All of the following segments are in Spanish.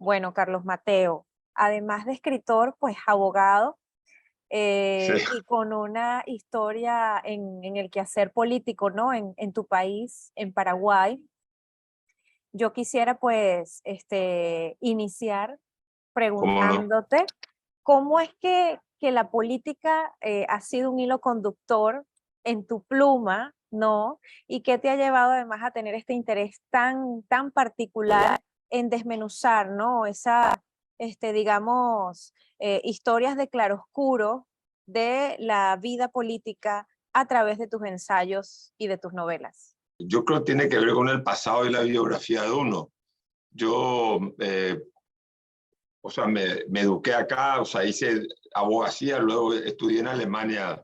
Bueno, Carlos Mateo, además de escritor, pues abogado, Sí, y con una historia en el quehacer político, ¿no? En tu país, en Paraguay. Yo quisiera pues iniciar cómo no. preguntándote cómo es que la política ha sido un hilo conductor en tu pluma, ¿no? Y qué te ha llevado además a tener este interés tan particular en desmenuzar, ¿no? Esa, digamos, historias de claroscuro de la vida política a través de tus ensayos y de tus novelas. Yo creo que tiene que ver con el pasado y la biografía de uno. Yo, me eduqué acá, o sea, hice abogacía, luego estudié en Alemania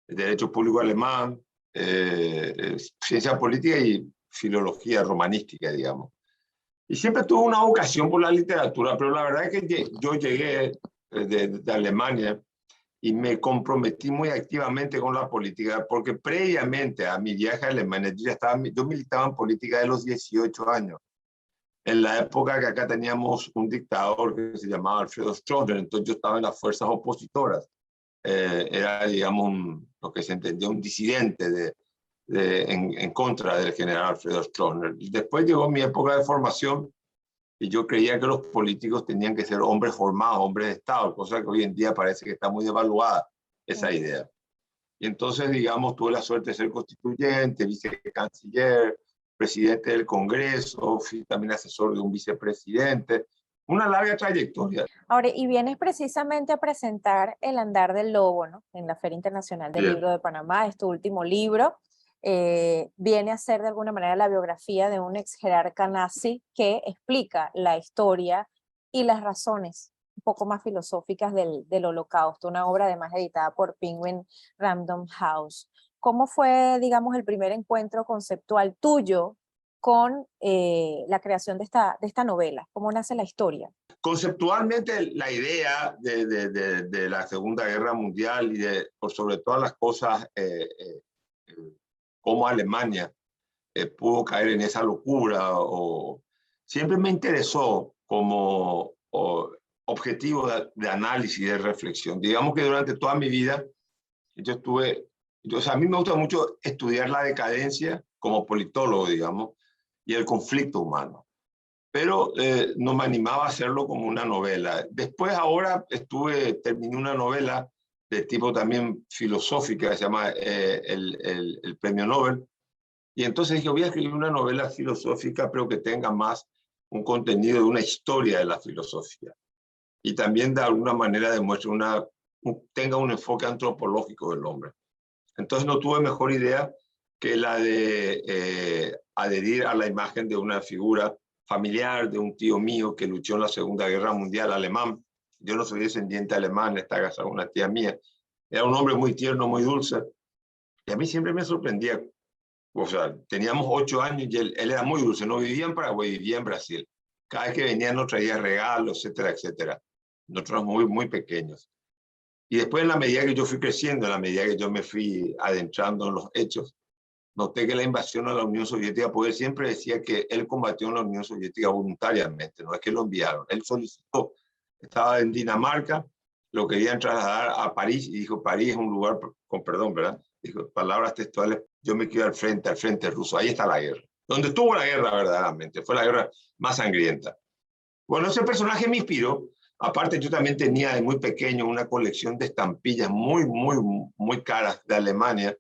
Derecho Público Alemán, Ciencia Política y Filología Romanística, digamos. Y siempre tuve una vocación por la literatura, pero la verdad es que yo llegué de Alemania y me comprometí muy activamente con la política, porque previamente a mi viaje a Alemania, yo militaba en política de los 18 años, en la época que acá teníamos un dictador que se llamaba Alfredo Stroessner, entonces yo estaba en las fuerzas opositoras. Era, digamos, lo que se entendía un disidente en contra del general Alfredo Stroessner. Y después llegó mi época de formación y yo creía que los políticos tenían que ser hombres formados, hombres de Estado, cosa que hoy en día parece que está muy devaluada esa Mm. idea. Y entonces, digamos, tuve la suerte de ser constituyente, vicecanciller, presidente del Congreso, fui también asesor de un vicepresidente, una larga trayectoria. Ahora, y vienes precisamente a presentar El Andar del Lobo, ¿no? En la Feria Internacional del Bien. Libro de Panamá, es tu último libro. Viene a ser de alguna manera la biografía de un ex jerarca nazi que explica la historia y las razones un poco más filosóficas del Holocausto, una obra además editada por Penguin Random House. ¿Cómo fue, digamos, el primer encuentro conceptual tuyo con la creación de esta novela? ¿Cómo nace la historia? Conceptualmente, la idea de la Segunda Guerra Mundial y por sobre todas las cosas, cómo Alemania pudo caer en esa locura, siempre me interesó como objetivo de análisis y de reflexión. Digamos que durante toda mi vida yo estuve, o sea, a mí me gusta mucho estudiar la decadencia como politólogo, digamos, y el conflicto humano, pero no me animaba a hacerlo como una novela. Después ahora terminé una novela de tipo también filosófica, que se llama el Premio Nobel, y entonces dije, voy a escribir una novela filosófica, pero que tenga más un contenido de una historia de la filosofía, y también de alguna manera demuestre tenga un enfoque antropológico del hombre. Entonces no tuve mejor idea que la de adherir a la imagen de una figura familiar de un tío mío que luchó en la Segunda Guerra Mundial, alemán. Yo no soy descendiente alemán, está casado con una tía mía. Era un hombre muy tierno, muy dulce. Y a mí siempre me sorprendía. O sea, teníamos 8 años y él era muy dulce. No vivía en Paraguay, vivía en Brasil. Cada vez que venía nos traía regalos, etcétera, etcétera. Nosotros muy pequeños. Y después, en la medida que yo fui creciendo, en la medida que yo me fui adentrando en los hechos, noté que la invasión a la Unión Soviética, porque él siempre decía que él combatió en la Unión Soviética voluntariamente, no es que lo enviaron. Él solicitó, estaba en Dinamarca, lo querían trasladar a París y dijo, París es un lugar, con perdón, ¿verdad? Dijo, palabras textuales, yo me quedo al frente ruso, ahí está la guerra. Donde estuvo la guerra verdaderamente, fue la guerra más sangrienta. Bueno, ese personaje me inspiró. Aparte, yo también tenía de muy pequeño una colección de estampillas muy caras de Alemania.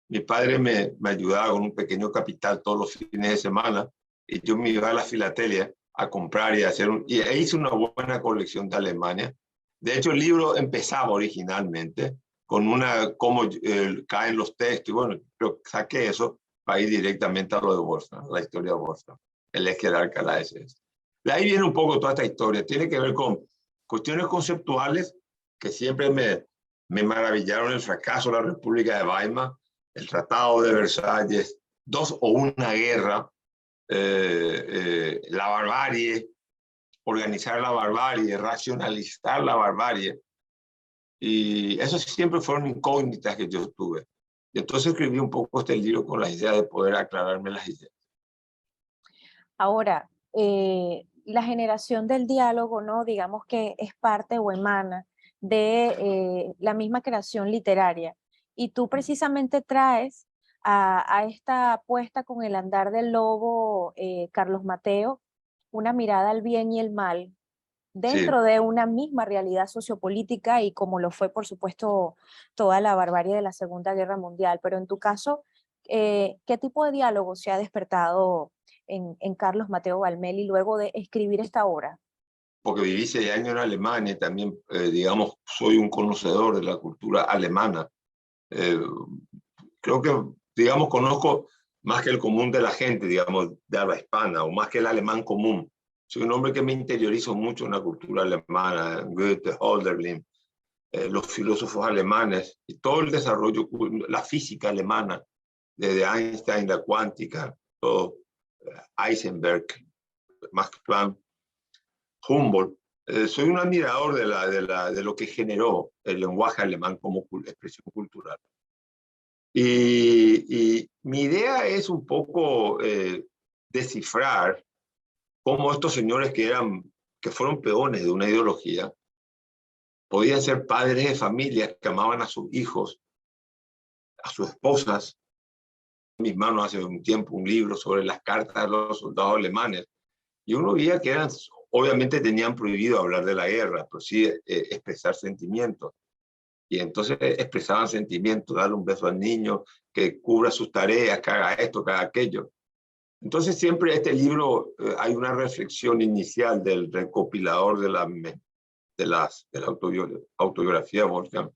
Mi padre me ayudaba con un pequeño capital todos los fines de semana y yo me iba a la filatelia a comprar y y hice una buena colección de Alemania. De hecho, el libro empezaba originalmente con cómo caen los textos y bueno, pero saqué eso para ir directamente a lo de Wolfgang, la historia de Wolfgang, el ex jerarca de la SS. De ahí viene un poco toda esta historia. Tiene que ver con cuestiones conceptuales que siempre me maravillaron: el fracaso de la República de Weimar, el Tratado de Versalles, dos o una guerra, la barbarie, organizar la barbarie, racionalizar la barbarie. Y eso siempre fueron incógnitas que yo tuve. Y entonces escribí un poco este libro con la idea de poder aclararme las ideas. Ahora, la generación del diálogo, ¿no? Digamos que es parte o emana de la misma creación literaria. Y tú precisamente traes a esta apuesta con El andar del lobo, Carlos Mateo, una mirada al bien y el mal Sí, dentro de una misma realidad sociopolítica y como lo fue, por supuesto, toda la barbarie de la Segunda Guerra Mundial. Pero en tu caso, ¿qué tipo de diálogo se ha despertado en Carlos Mateo Valmeli luego de escribir esta obra? porque viví 6 años en Alemania y también, digamos, soy un conocedor de la cultura alemana. Eh, Creo que, digamos, conozco más que el común de la gente, digamos, de habla hispana, o más que el alemán común. Soy un hombre que me interiorizo mucho en la cultura alemana, Goethe, Hölderlin, los filósofos alemanes y todo el desarrollo, la física alemana, desde Einstein, la cuántica, todo, Heisenberg, Max Planck, Humboldt. Soy un admirador de lo que generó el lenguaje alemán como expresión cultural. Y mi idea es un poco descifrar cómo estos señores que fueron peones de una ideología podían ser padres de familia que amaban a sus hijos, a sus esposas. En mis manos hace un tiempo un libro sobre las cartas de los soldados alemanes y uno veía que obviamente tenían prohibido hablar de la guerra, pero sí expresar sentimientos. Y entonces expresaban sentimientos, darle un beso al niño, que cubra sus tareas, que haga esto, que haga aquello. Entonces siempre este libro, hay una reflexión inicial del recopilador de la autobiografía de Wolfgang,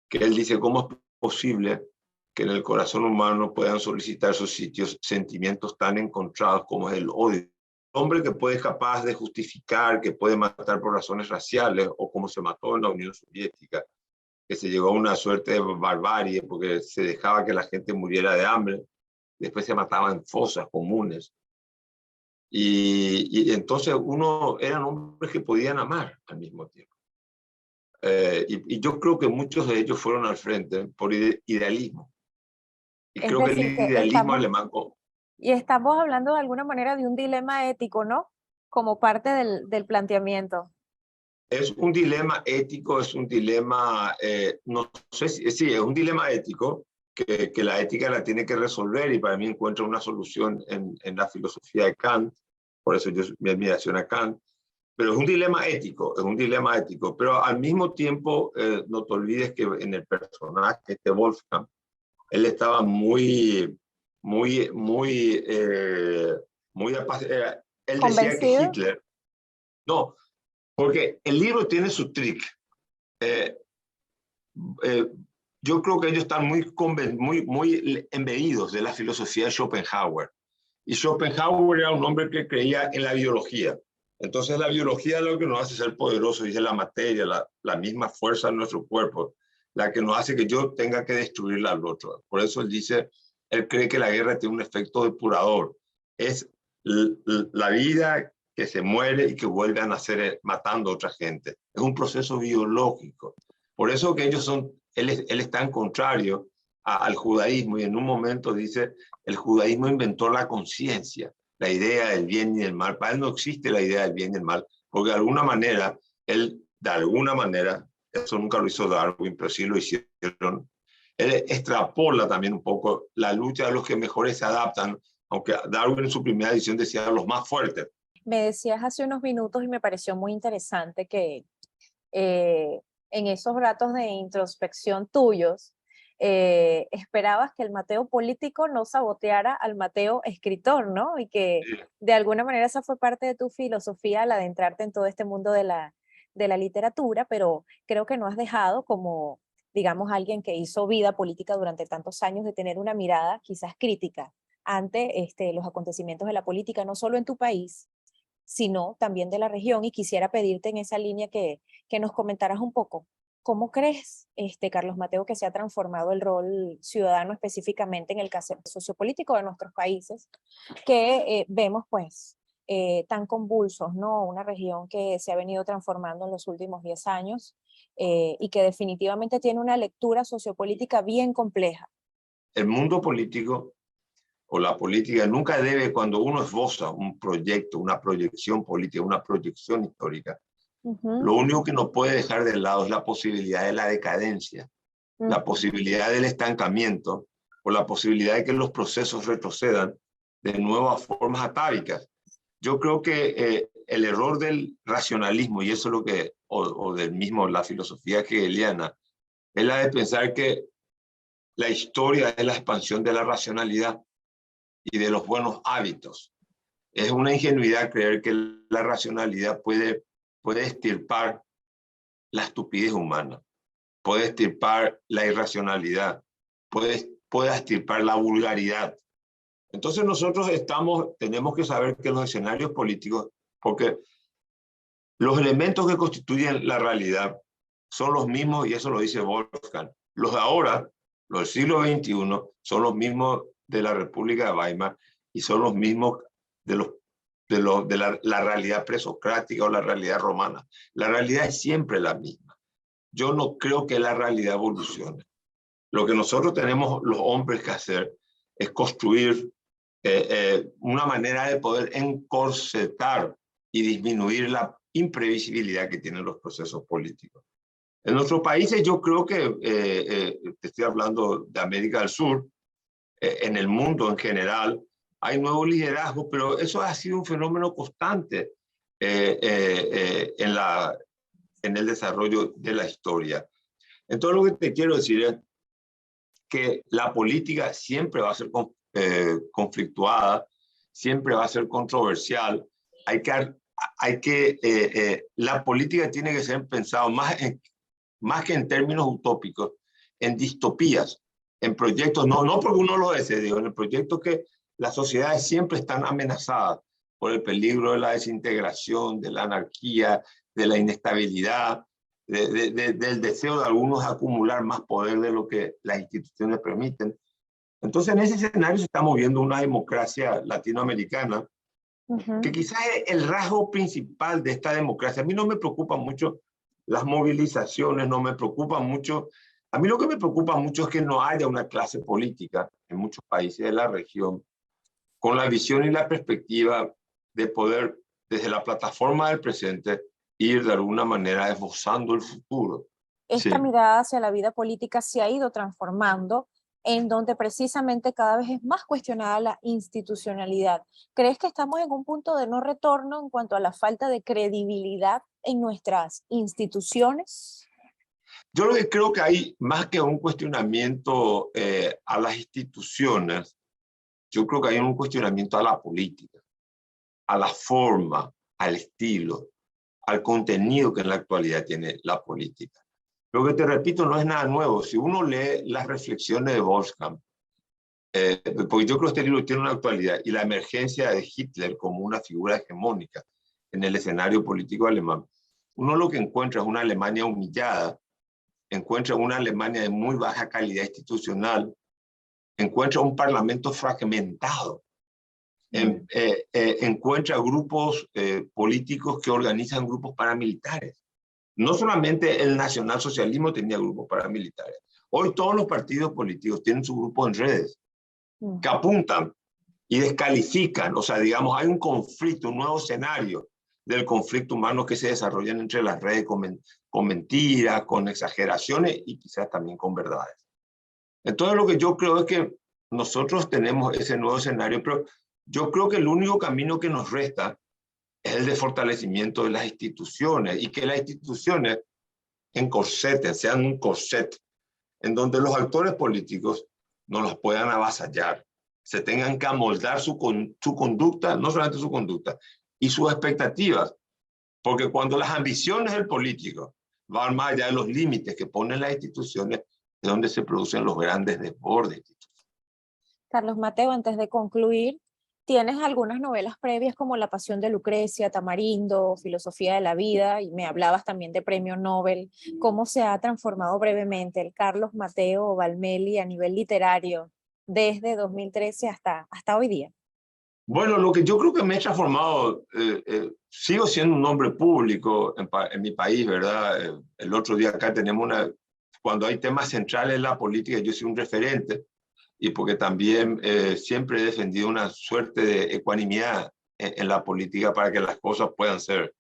que él dice cómo es posible que en el corazón humano puedan solicitar sus sitios sentimientos tan encontrados como es el odio. Hombre que puede capaz de justificar, que puede matar por razones raciales, o como se mató en la Unión Soviética, que se llegó a una suerte de barbarie porque se dejaba que la gente muriera de hambre, después se mataban en fosas comunes. Y entonces eran hombres que podían amar al mismo tiempo. Y yo creo que muchos de ellos fueron al frente por idealismo. Y Es creo que el decir, que idealismo alemán estamos hablando de alguna manera de un dilema ético, ¿no? Como parte del planteamiento. es un dilema ético, es un dilema, no sé si sí, es un dilema ético que la ética la tiene que resolver y para mí encuentra una solución en la filosofía de Kant, por eso mi admiración a Kant, pero es un dilema ético, pero al mismo tiempo no te olvides que en el personaje, este Wolfgang, él estaba muy, muy, muy, él decía que ¿Convencido? Hitler, no, porque el libro tiene su trick. Eh, eh, yo creo que ellos están muy embebidos de la filosofía de Schopenhauer. Y Schopenhauer era un hombre que creía en la biología. Entonces la biología es lo que nos hace ser poderosos, dice la materia, la misma fuerza de nuestro cuerpo, la que nos hace que yo tenga que destruir al otro. Por eso él cree que la guerra tiene un efecto depurador. Es la vida que se muere y que vuelve a nacer matando a otra gente. Es un proceso biológico. Por eso que él es tan contrario al judaísmo y en un momento dice, el judaísmo inventó la conciencia, la idea del bien y del mal. Para él no existe la idea del bien y del mal, porque de alguna manera, eso nunca lo hizo Darwin, pero sí lo hicieron. Él extrapola también un poco la lucha de los que mejores se adaptan, aunque Darwin en su primera edición decía los más fuertes. Me decías hace unos minutos y me pareció muy interesante que eh, en esos ratos de introspección tuyos, esperabas que el Mateo político no saboteara al Mateo escritor, ¿no? Y que de alguna manera esa fue parte de tu filosofía al adentrarte en todo este mundo de la literatura, pero creo que no has dejado como, digamos, alguien que hizo vida política durante tantos años de tener una mirada quizás crítica ante los acontecimientos de la política, no solo en tu país, sino también de la región. Y quisiera pedirte en esa línea que nos comentaras un poco, ¿cómo crees, Carlos Mateo, que se ha transformado el rol ciudadano específicamente en el caso sociopolítico de nuestros países, que vemos pues tan convulsos, ¿no? Una región que se ha venido transformando en los últimos 10 años y que definitivamente tiene una lectura sociopolítica bien compleja. El mundo político o la política nunca debe, cuando uno esboza un proyecto, una proyección política, una proyección histórica, lo único que no puede dejar de lado es la posibilidad de la decadencia, la posibilidad del estancamiento o la posibilidad de que los procesos retrocedan de nuevo a formas atávicas. Yo creo que el error del racionalismo, y eso es lo que, o del mismo, la filosofía hegeliana, es la de pensar que la historia es la expansión de la racionalidad y de los buenos hábitos. Es una ingenuidad creer que la racionalidad puede extirpar la estupidez humana, puede extirpar la irracionalidad, puede extirpar la vulgaridad. Entonces nosotros tenemos que saber que los escenarios políticos, porque los elementos que constituyen la realidad son los mismos, y eso lo dice Wolfgang. Los de ahora, los del siglo XXI, son los mismos de la República de Weimar y son los mismos de la realidad presocrática o la realidad romana. La realidad es siempre la misma. Yo no creo que la realidad evolucione. Lo que nosotros tenemos los hombres que hacer es construir una manera de poder encorsetar y disminuir la imprevisibilidad que tienen los procesos políticos. En nuestros países yo creo que, te estoy hablando de América del Sur, en el mundo en general, hay nuevos liderazgos, pero eso ha sido un fenómeno constante en el desarrollo de la historia. Entonces lo que te quiero decir es que la política siempre va a ser conflictuada, siempre va a ser controversial. La política tiene que ser pensada más que en términos utópicos, en distopías, en proyectos, no porque uno lo desee, digo, en proyectos que las sociedades siempre están amenazadas por el peligro de la desintegración, de la anarquía, de la inestabilidad, del deseo de algunos de acumular más poder de lo que las instituciones permiten. Entonces, en ese escenario se está moviendo una democracia latinoamericana, que quizás es el rasgo principal de esta democracia. A mí no me preocupan mucho las movilizaciones, no me preocupan mucho. A mí lo que me preocupa mucho es que no haya una clase política en muchos países de la región con la visión y la perspectiva de poder, desde la plataforma del presente, ir de alguna manera esbozando el futuro. Esta Sí. mirada hacia la vida política se ha ido transformando, en donde precisamente cada vez es más cuestionada la institucionalidad. ¿Crees que estamos en un punto de no retorno en cuanto a la falta de credibilidad en nuestras instituciones? Yo lo que creo que hay, más que un cuestionamiento a las instituciones, yo creo que hay un cuestionamiento a la política, a la forma, al estilo, al contenido que en la actualidad tiene la política. Lo que te repito no es nada nuevo. Si uno lee las reflexiones de Wolfgang, porque yo creo que este libro tiene una actualidad, y la emergencia de Hitler como una figura hegemónica en el escenario político alemán, uno lo que encuentra es una Alemania humillada, encuentra una Alemania de muy baja calidad institucional, encuentra un parlamento fragmentado, encuentra grupos políticos que organizan grupos paramilitares. No solamente el nacionalsocialismo tenía grupos paramilitares. Hoy todos los partidos políticos tienen su grupo en redes que apuntan y descalifican. O sea, digamos, hay un conflicto, un nuevo escenario del conflicto humano que se desarrollan entre las redes con mentiras, con exageraciones y quizás también con verdades. Entonces lo que yo creo es que nosotros tenemos ese nuevo escenario, pero yo creo que el único camino que nos resta es el de fortalecimiento de las instituciones, y que las instituciones encorseten, sean un corset en donde los actores políticos no los puedan avasallar, se tengan que amoldar su conducta, no solamente su conducta, y sus expectativas, porque cuando las ambiciones del político van más allá de los límites que ponen las instituciones, es donde se producen los grandes desbordes. Carlos Mateo, antes de concluir, tienes algunas novelas previas como La Pasión de Lucrecia, Tamarindo, Filosofía de la Vida, y me hablabas también de Premio Nobel. ¿Cómo se ha transformado brevemente el Carlos Mateo Valmelli a nivel literario desde 2013 hasta hoy día? Bueno, lo que yo creo que me he transformado, sigo siendo un hombre público en mi país, ¿verdad? El otro día acá tenemos cuando hay temas centrales en la política, yo soy un referente. y porque también siempre he defendido una suerte de ecuanimidad en la política para que las cosas puedan ser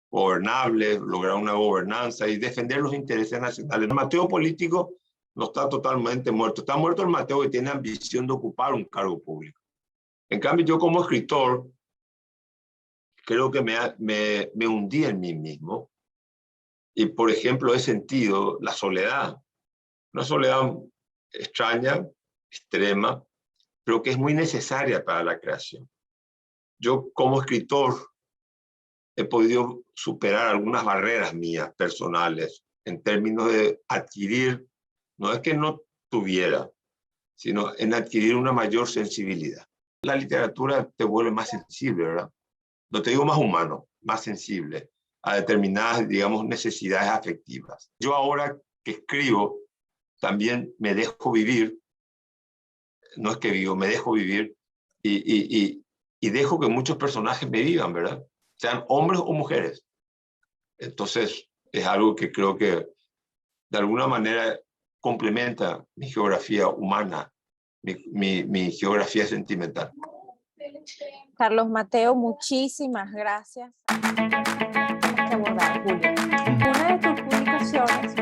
gobernables, lograr una gobernanza y defender los intereses nacionales. El Mateo político no está totalmente muerto. Está muerto el Mateo que tiene ambición de ocupar un cargo público. En cambio, yo como escritor, creo que me hundí en mí mismo. Y, por ejemplo, he sentido la soledad. Una soledad extraña, extrema, pero que es muy necesaria para la creación. Yo como escritor he podido superar algunas barreras mías personales en términos de adquirir, no es que no tuviera, sino en adquirir una mayor sensibilidad. La literatura te vuelve más sensible, ¿verdad? No te digo más humano, más sensible a determinadas, digamos, necesidades afectivas. Yo ahora que escribo, también me dejo vivir, no es que vivo, me dejo vivir y dejo que muchos personajes me vivan, ¿verdad? Sean hombres o mujeres. Entonces, es algo que creo que de alguna manera complementa mi geografía humana, mi geografía sentimental. Carlos Mateo, muchísimas gracias. Tenemos que abordar, Julio. Una de tus publicaciones